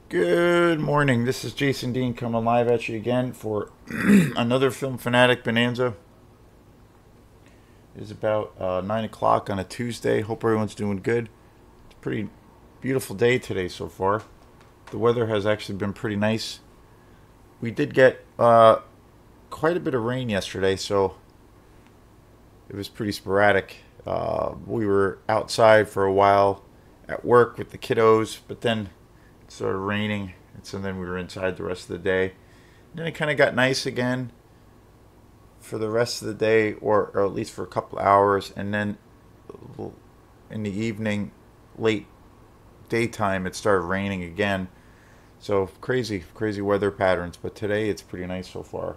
Good morning. This is Jason Dean coming live at you again for another Film Fanatic Bonanza. It is about 9 o'clock on a Tuesday. Hope everyone's doing good. It's a pretty beautiful day today so far. The weather has actually been pretty nice. We did get quite a bit of rain yesterday, so it was pretty sporadic. We were outside for a while at work with the kiddos, but then it started raining, and so then we were inside the rest of the day. And then it kind of got nice again for the rest of the day, or at least for a couple hours, and then in the evening, late daytime, it started raining again. So crazy, crazy weather patterns. But today it's pretty nice so far.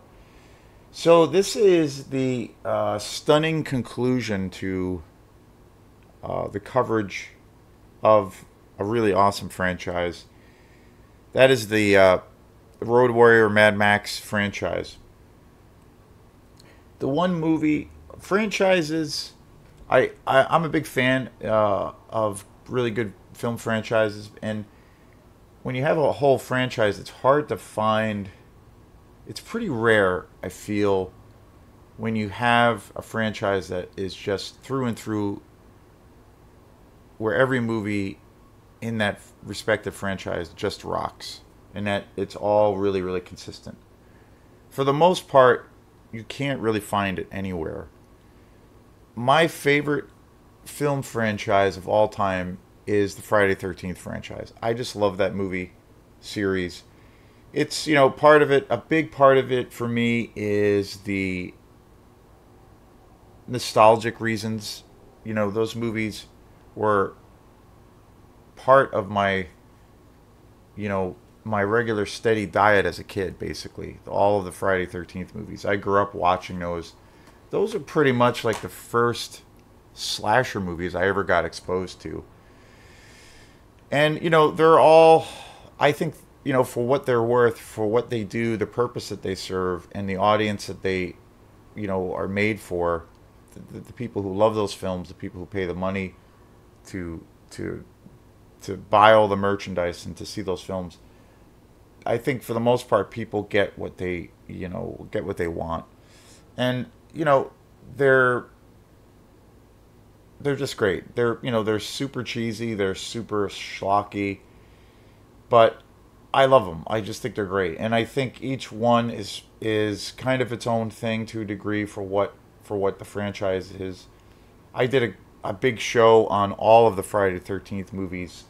So this is the stunning conclusion to the coverage of a really awesome franchise. That is the Road Warrior Mad Max franchise. The one movie franchises, I'm a big fan of really good film franchises, and when you have a whole franchise, it's hard to find. It's pretty rare, I feel, when you have a franchise that is just through and through, where every movie in that respective franchise just rocks, and that it's all really, really consistent. For the most part, you can't really find it anywhere. My favorite film franchise of all time is the Friday 13th franchise. I just love that movie series. It's, part of it, a big part of it for me is the nostalgic reasons. Those movies were part of my regular steady diet as a kid, basically. All of the Friday 13th movies. I grew up watching those. Those are pretty much like the first slasher movies I ever got exposed to. And, they're all, I think, for what they're worth, for what they do, the purpose that they serve, and the audience that they, are made for, the people who love those films, the people who pay the money to to to buy all the merchandise and to see those films. I think for the most part, people get what they get what they want, and they're they're just great. They're super cheesy, they're super schlocky, but I love them. I just think they're great, and I think each one is kind of its own thing to a degree for what the franchise is. I did a big show on all of the Friday the 13th movies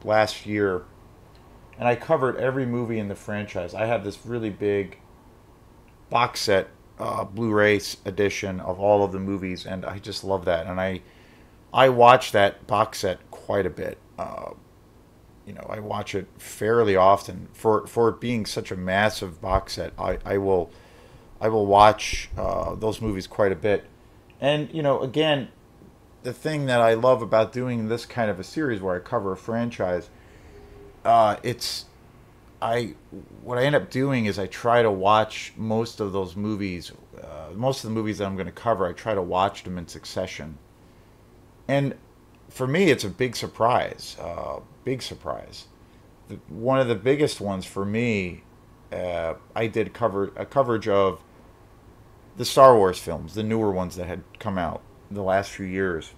last year, and I covered every movie in the franchise. I have this really big box set, Blu-ray edition of all of the movies, and I just love that. And I watch that box set quite a bit. I watch it fairly often for it being such a massive box set. I will watch those movies quite a bit, and again, the thing that I love about doing this kind of a series where I cover a franchise, it's I what I end up doing is I try to watch most of those movies, most of the movies that I'm going to cover. I try to watch them in succession, and for me, it's a big surprise. Big surprise. One of the biggest ones for me, I did cover a coverage of the Star Wars films, the newer ones that had come out in the last few years.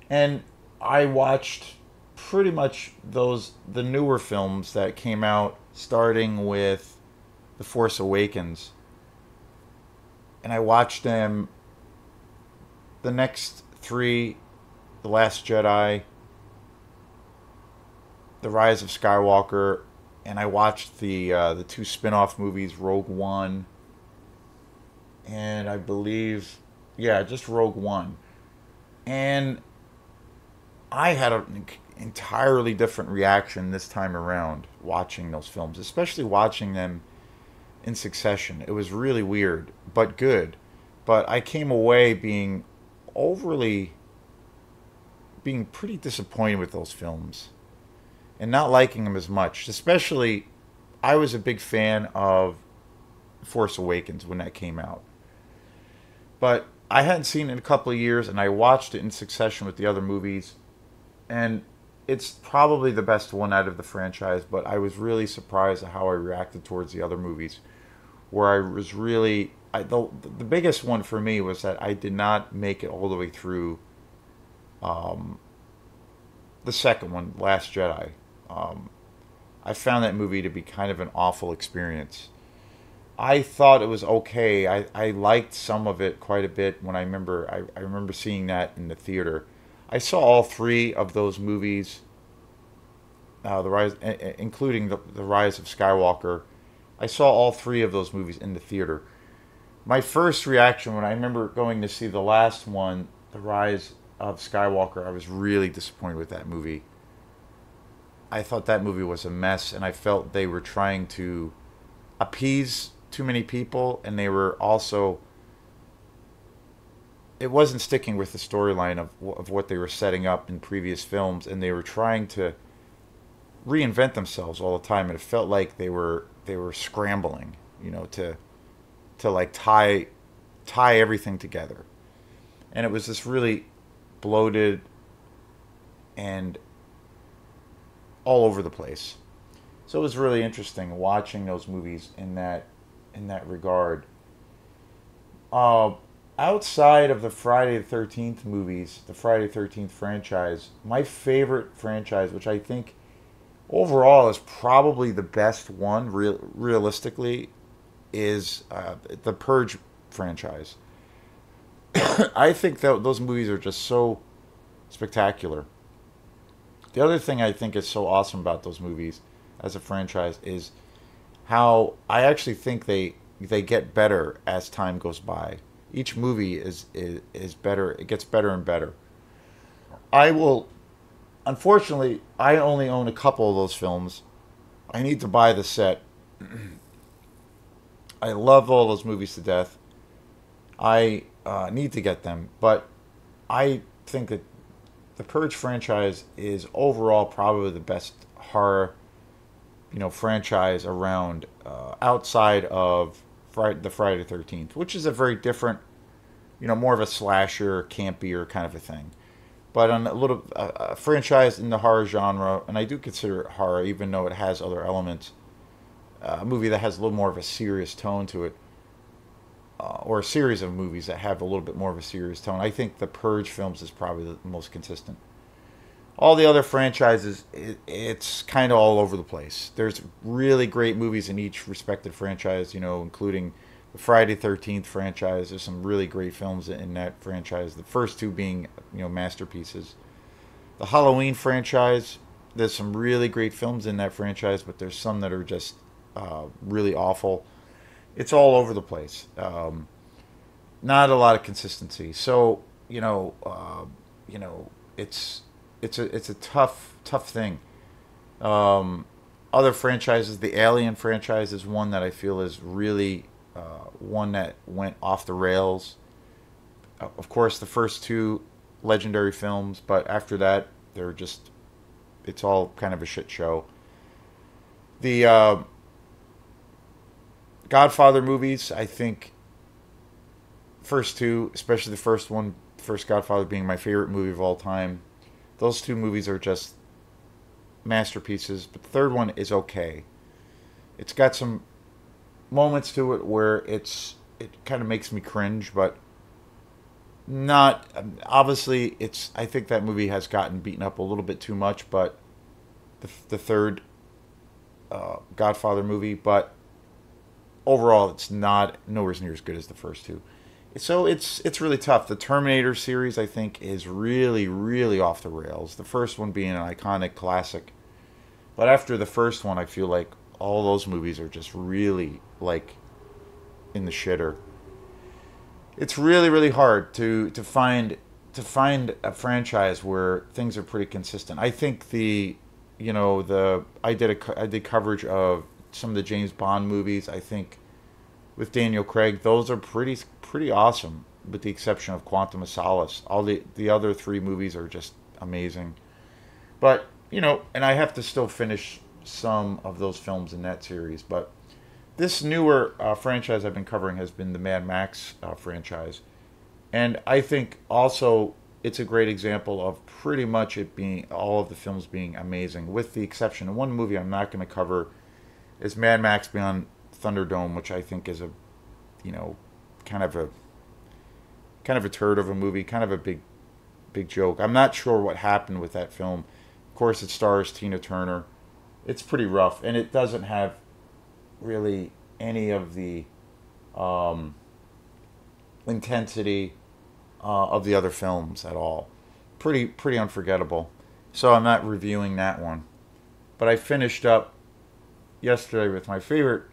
And I watched pretty much the newer films that came out starting with The Force Awakens. And I watched them, the next three, The Last Jedi, The Rise of Skywalker, and I watched the two spin-off movies, Rogue One, and I believe, yeah, just Rogue One. And I had an entirely different reaction this time around watching those films, especially watching them in succession. It was really weird, but good. But I came away overly, being pretty disappointed with those films and not liking them as much. Especially, I was a big fan of Force Awakens when that came out. But I hadn't seen it in a couple of years, and I watched it in succession with the other movies, and it's probably the best one out of the franchise, but I was really surprised at how I reacted towards the other movies, where I was really the biggest one for me was that I did not make it all the way through the second one, Last Jedi. Um, I found that movie to be kind of an awful experience. I thought it was okay. I liked some of it quite a bit when I remember seeing that in the theater. I saw all three of those movies, the rise, including the Rise of Skywalker. I saw all three of those movies in the theater. My first reaction when I remember going to see the last one, The Rise of Skywalker, I was really disappointed with that movie. I thought that movie was a mess, and I felt they were trying to appease too many people, and they were also it wasn't sticking with the storyline of what they were setting up in previous films, and they were trying to reinvent themselves all the time, and it felt like they were scrambling, to like tie everything together, and it was this really bloated and all over the place. So it was really interesting watching those movies in that regard. Uh, Outside of the Friday the 13th movies, the Friday the 13th franchise, my favorite franchise, which I think overall is probably the best one, realistically, is the Purge franchise. I think that those movies are just so spectacular. The other thing I think is so awesome about those movies as a franchise is how I actually think they get better as time goes by. Each movie is better. It gets better and better. I will, unfortunately, I only own a couple of those films. I need to buy the set. I love all those movies to death. I need to get them, but I think that the Purge franchise is overall probably the best horror, franchise around, outside of the Friday the 13th, which is a very different, more of a slasher, campier kind of a thing. But on a franchise in the horror genre, and I do consider it horror, even though it has other elements, a movie that has a little more of a serious tone to it, or a series of movies that have a little bit more of a serious tone. I think the Purge films is probably the most consistent. All the other franchises, it's kind of all over the place. There's really great movies in each respective franchise, including the Friday 13th franchise. There's some really great films in that franchise. The first two being, masterpieces. The Halloween franchise, there's some really great films in that franchise, but there's some that are just really awful. It's all over the place. Not a lot of consistency. So, it's it's a tough thing. Other franchises, the Alien franchise is one that I feel is really one that went off the rails. Of course, the first two legendary films, but after that, it's all kind of a shit show. The Godfather movies, I think, first two, especially the first one, first Godfather being my favorite movie of all time. Those two movies are just masterpieces, but the third one is okay. It's got some moments to it where it kind of makes me cringe, but not obviously. I think that movie has gotten beaten up a little bit too much, but the third Godfather movie, but overall, it's not nowhere near as good as the first two. So it's really tough. The Terminator series, I think, is really, really off the rails. The first one being an iconic classic. But after the first one, I feel like all those movies are just really, like, in the shitter. It's really, really hard to find a franchise where things are pretty consistent. I think I did coverage of some of the James Bond movies. I think with Daniel Craig, those are pretty awesome, with the exception of Quantum of Solace. All the other three movies are just amazing. But, and I have to still finish some of those films in that series. But this newer franchise I've been covering has been the Mad Max franchise. And I think also it's a great example of pretty much it being all of the films being amazing, with the exception of one movie I'm not going to cover is Mad Max Beyond Thunderdome, which I think is a, you know, kind of a kind of a turd of a movie, kind of a big joke. I'm not sure what happened with that film. Of course, it stars Tina Turner. It's pretty rough, and it doesn't have really any of the um, intensity of the other films at all. Pretty unforgettable. So I'm not reviewing that one. But I finished up yesterday with my favorite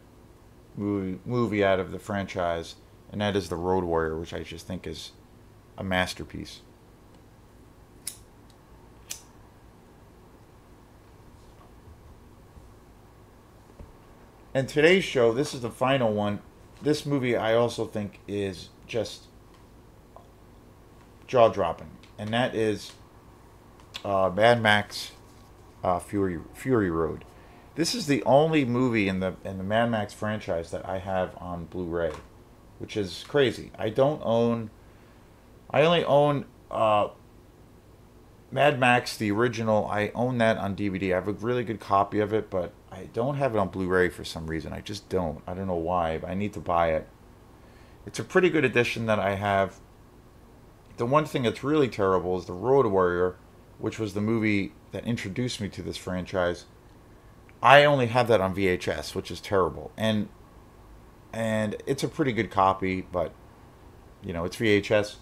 movie out of the franchise, and that is The Road Warrior, which I just think is a masterpiece. And today's show, this is the final one. This movie I also think is just jaw dropping, and that is Mad Max Fury Road. This is the only movie in the Mad Max franchise that I have on Blu-ray, which is crazy. I don't own. I only own Mad Max the original. I own that on DVD. I have a really good copy of it, but I don't have it on Blu-ray for some reason. I just don't. I don't know why, but I need to buy it. It's a pretty good edition that I have. The one thing that's really terrible is The Road Warrior, which was the movie that introduced me to this franchise. I only have that on VHS, which is terrible. And it's a pretty good copy, but it's VHS.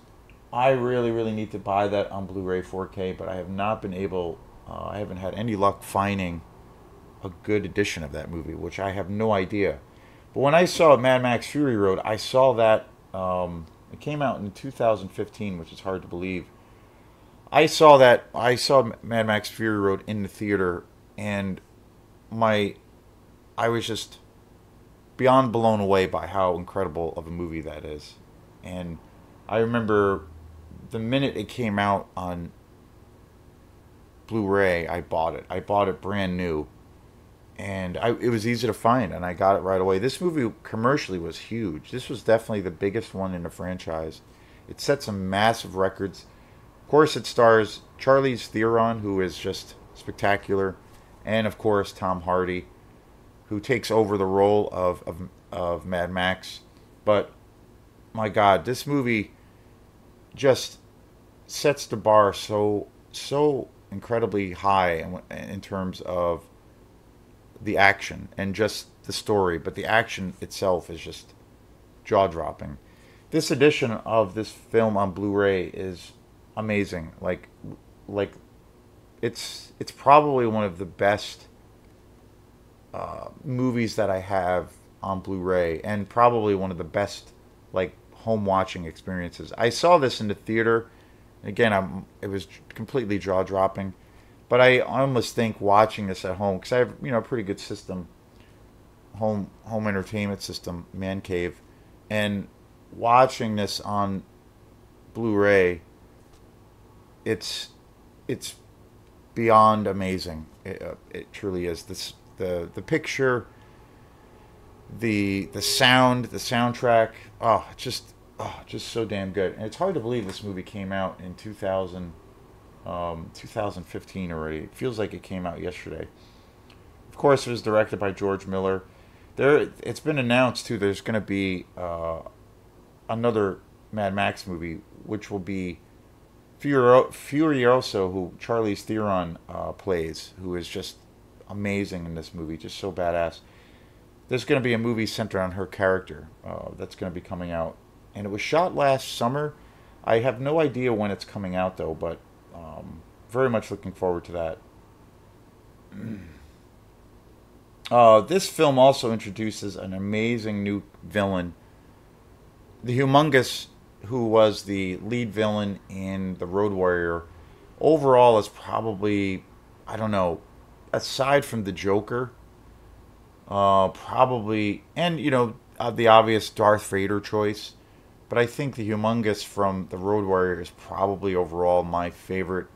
I really need to buy that on Blu-ray 4K, but I have not been able. I haven't had any luck finding a good edition of that movie, which I have no idea. But when I saw Mad Max Fury Road, I saw that it came out in 2015, which is hard to believe. I saw Mad Max Fury Road in the theater, and I was just beyond blown away by how incredible of a movie that is. And I remember the minute it came out on Blu-ray, I bought it. I bought it brand new, and it was easy to find, and I got it right away. This movie commercially was huge. This was definitely the biggest one in the franchise. It set some massive records. Of course, it stars Charlize Theron, who is just spectacular, and of course Tom Hardy, who takes over the role of Mad Max. But my God, this movie just sets the bar so incredibly high in terms of the action and just the story, but the action itself is just jaw-dropping. This edition of this film on Blu-ray is amazing. Like it's probably one of the best movies that I have on Blu-ray, and probably one of the best like home watching experiences. I saw this in the theater. Again, it was completely jaw-dropping. But I almost think watching this at home, because I have a pretty good system, home entertainment system, man cave, and watching this on Blu-ray, it's beyond amazing. It truly is. The picture, the sound, the soundtrack. Just so damn good. And it's hard to believe this movie came out in 2015 already. It feels like it came out yesterday. Of course, it was directed by George Miller. It's been announced too. There's going to be another Mad Max movie, which will be Furioso, who Charlize Theron plays, who is just amazing in this movie, just so badass. There's going to be a movie centered on her character that's going to be coming out, and it was shot last summer. I have no idea when it's coming out though, but very much looking forward to that. This film also introduces an amazing new villain, the Humongous, who was the lead villain in The Road Warrior. Overall, is probably, I don't know, aside from the Joker, probably, and the obvious Darth Vader choice, but I think the Humongous from The Road Warrior is probably overall my favorite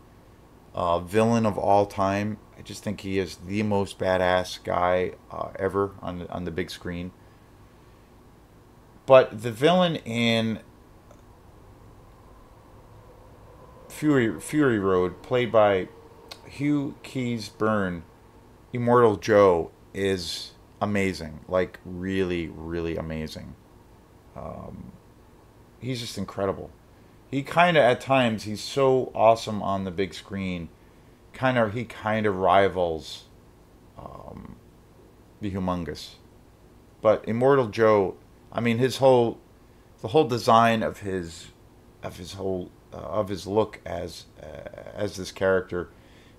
villain of all time. I just think he is the most badass guy ever on the big screen. But the villain in Fury Road, played by Hugh Keys Byrne, Immortal Joe, is amazing. Like really, really amazing. He's just incredible. He kind of at times he's so awesome on the big screen. He kind of rivals the Humongous. But Immortal Joe, I mean, the whole design of his whole of his look as this character,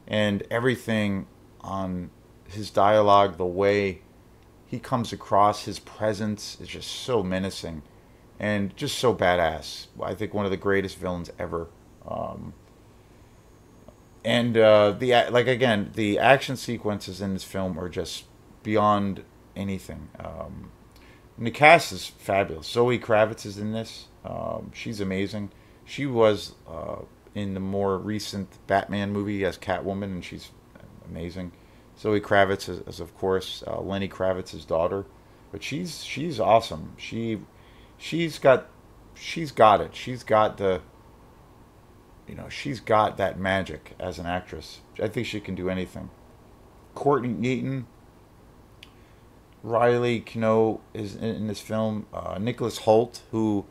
and everything on his dialogue, the way he comes across, his presence is just so menacing and just so badass. I think one of the greatest villains ever. And like again, the action sequences in this film are just beyond anything. And the cast is fabulous. Zoe Kravitz is in this. She's amazing. She was in the more recent Batman movie as Catwoman, and she's amazing. Zoe Kravitz is of course Lenny Kravitz's daughter, but she's awesome. She's got it. She's got the she's got that magic as an actress. I think she can do anything. Courtney Eaton, Riley Keough is in this film. Nicholas Hoult, who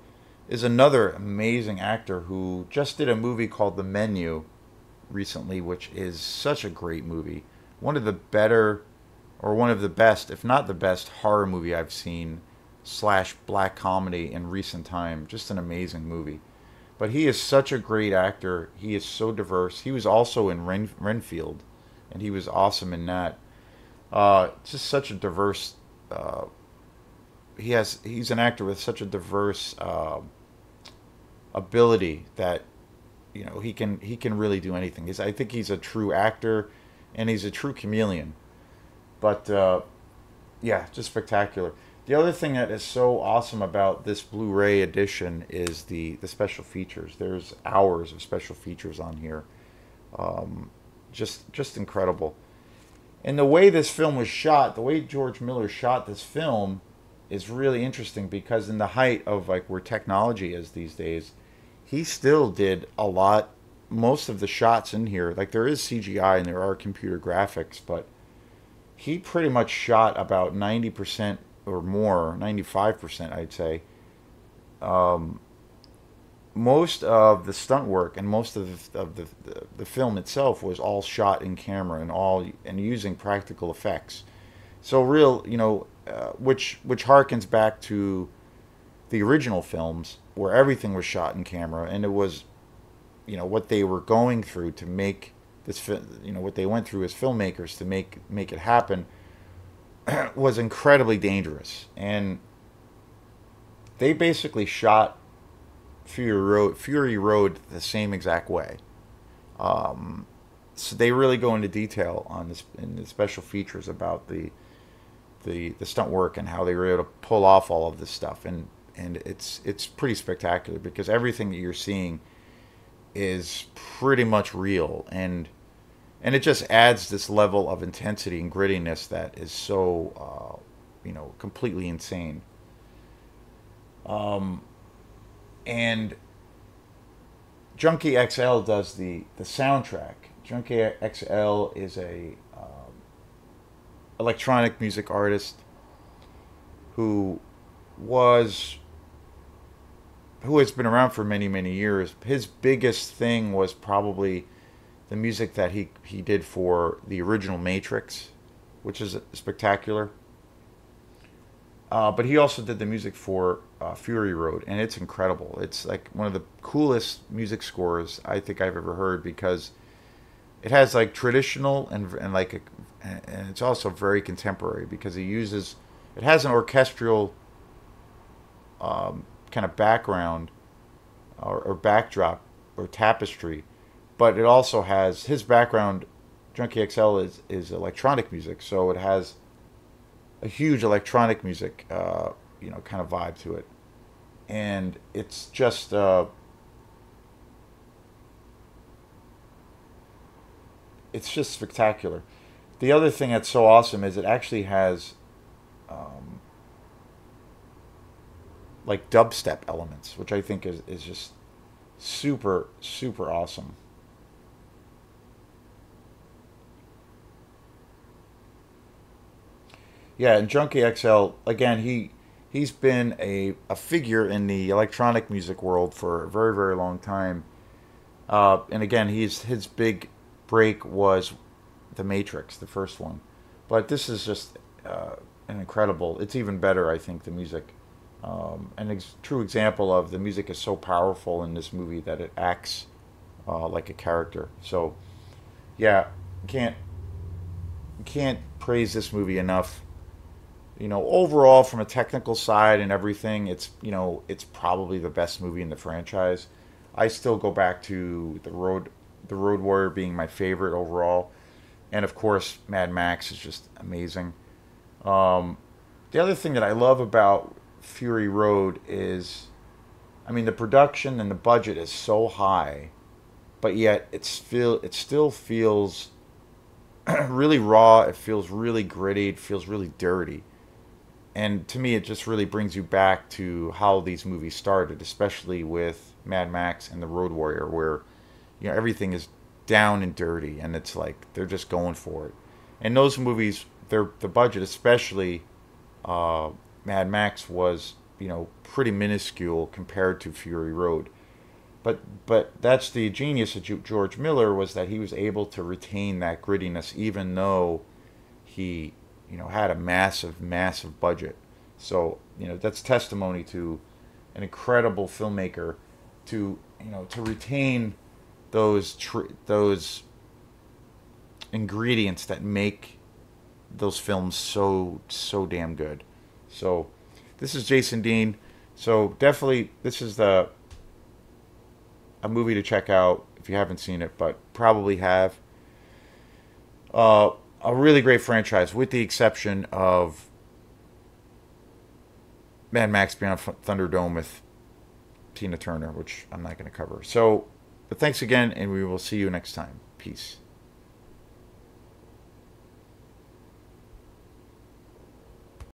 is another amazing actor who just did a movie called The Menu recently, which is such a great movie. One of the better, or one of the best, if not the best, horror movie I've seen / black comedy in recent time. Just an amazing movie. But he is such a great actor. He is so diverse. He was also in Renfield, and he was awesome in that. Just such a diverse. He's an actor with such a diverse ability that he can really do anything. I think he's a true actor, and he's a true chameleon. But yeah, just spectacular. The other thing that is so awesome about this Blu-ray edition is the special features. There's hours of special features on here. Just incredible. And the way this film was shot, the way George Miller shot this film is really interesting, because in the height of like where technology is these days, he still did a lot, most of the shots in here, like there is CGI and there are computer graphics, but he pretty much shot about 90% or more, 95% I'd say. Most of the stunt work and most of the film itself was all shot in camera and using practical effects. So real, which harkens back to the original films where everything was shot in camera, and it was, what they were going through to make this, what they went through as filmmakers to make it happen was incredibly dangerous. And they basically shot Fury Road the same exact way. So they really go into detail on this in the special features about the stunt work and how they were able to pull off all of this stuff, and it's pretty spectacular, because everything that you're seeing is pretty much real, and it just adds this level of intensity and grittiness that is so completely insane. And Junkie XL does the soundtrack. Junkie XL is a electronic music artist who has been around for many years. His biggest thing was probably the music that he did for the original Matrix, which is spectacular. But he also did the music for Fury Road, and it's incredible. It's like one of the coolest music scores I think I've ever heard, because it has like traditional and it's also very contemporary, because it has an orchestral kind of background or backdrop or tapestry, but it also has his background. Junkie XL is electronic music, so it has a huge electronic music kind of vibe to it, and it's just spectacular. The other thing that's so awesome is it actually has like dubstep elements, which I think is just Super, super awesome. Yeah, and Junkie XL again. He's been a figure in the electronic music world for a very very long time. And again, his big break was the Matrix, the first one. But this is just an incredible. It's even better, I think, the music. True example of the music is so powerful in this movie that it acts like a character. So yeah, can't can't praise this movie enough. Overall from a technical side and everything, it's probably the best movie in the franchise. I still go back to the Road Warrior being my favorite overall, and of course Mad Max is just amazing. Um, the other thing that I love about Fury Road is, I mean, the production and the budget is so high, but yet it still feels really raw. It feels really gritty. It feels really dirty. And to me, it just really brings you back to how these movies started, especially with Mad Max and the Road Warrior, where everything is down and dirty, and it's like they're just going for it. And those movies, the budget, especially uh, Mad Max, was pretty minuscule compared to Fury Road. But that's the genius of George Miller, was that he was able to retain that grittiness even though he had a massive massive budget. So that's testimony to an incredible filmmaker to to retain those ingredients that make those films so damn good. So this is Jason Dean. So definitely this is the a movie to check out if you haven't seen it, but probably have. Uh, a really great franchise, with the exception of Mad Max Beyond Thunderdome with Tina Turner, which I'm not going to cover. So, but thanks again, and we will see you next time. Peace.